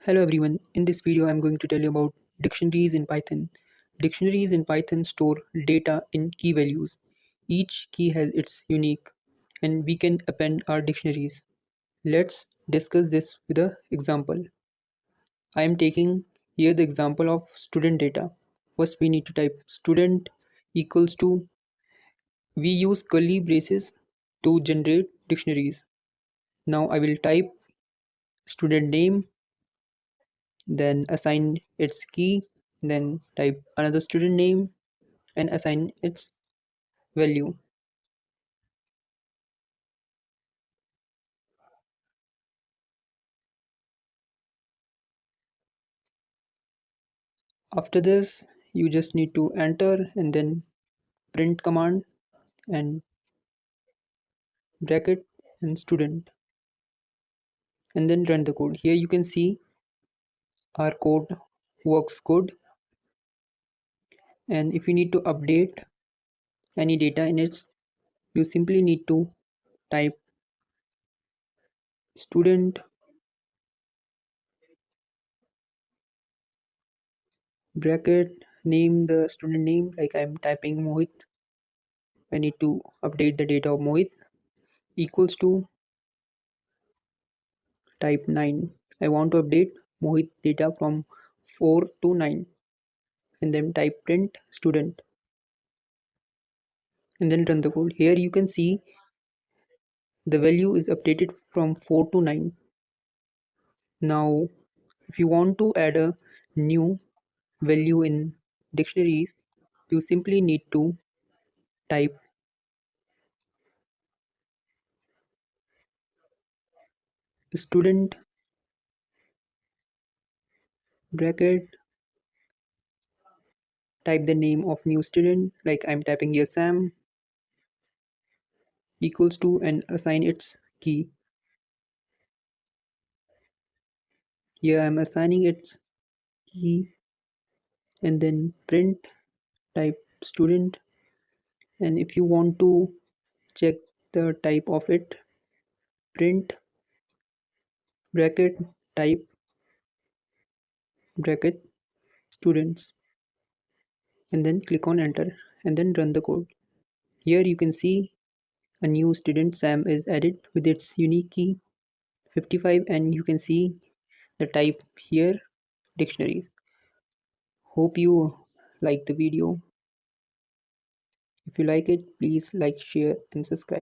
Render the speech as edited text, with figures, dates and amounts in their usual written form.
Hello everyone, in this video I'm going to tell you about dictionaries in Python. Dictionaries in Python store data in key values. Each key has its unique and we can append our dictionaries. Let's discuss this with an example. I am taking here the example of student data. First we need to type student equals to, we use curly braces to generate dictionaries. Now I will type student name, then assign its key, then type another student name and assign its value. After this, you just need to enter and then print command and bracket and student and then run the code. Here you can see our code works good, and if you need to update any data in it, you simply need to type student bracket, name the student name, like I'm typing Mohit. I need to update the data of Mohit, equals to type 9. I want to update Mohit data from 4 to 9 and then type print student and then run the code. Here you can see the value is updated from 4 to 9. Now if you want to add a new value in dictionaries, you simply need to type student bracket, type the name of new student, like I'm typing here Sam, equals to, and assign its key. Here I'm assigning its key and then print, type student, and if you want to check the type of it, print bracket, type bracket students and then click on enter and then run the code. Here you can see a new student Sam is added with its unique key 55, and you can see the type here dictionary. Hope you like the video. If you like it, please like, share and subscribe.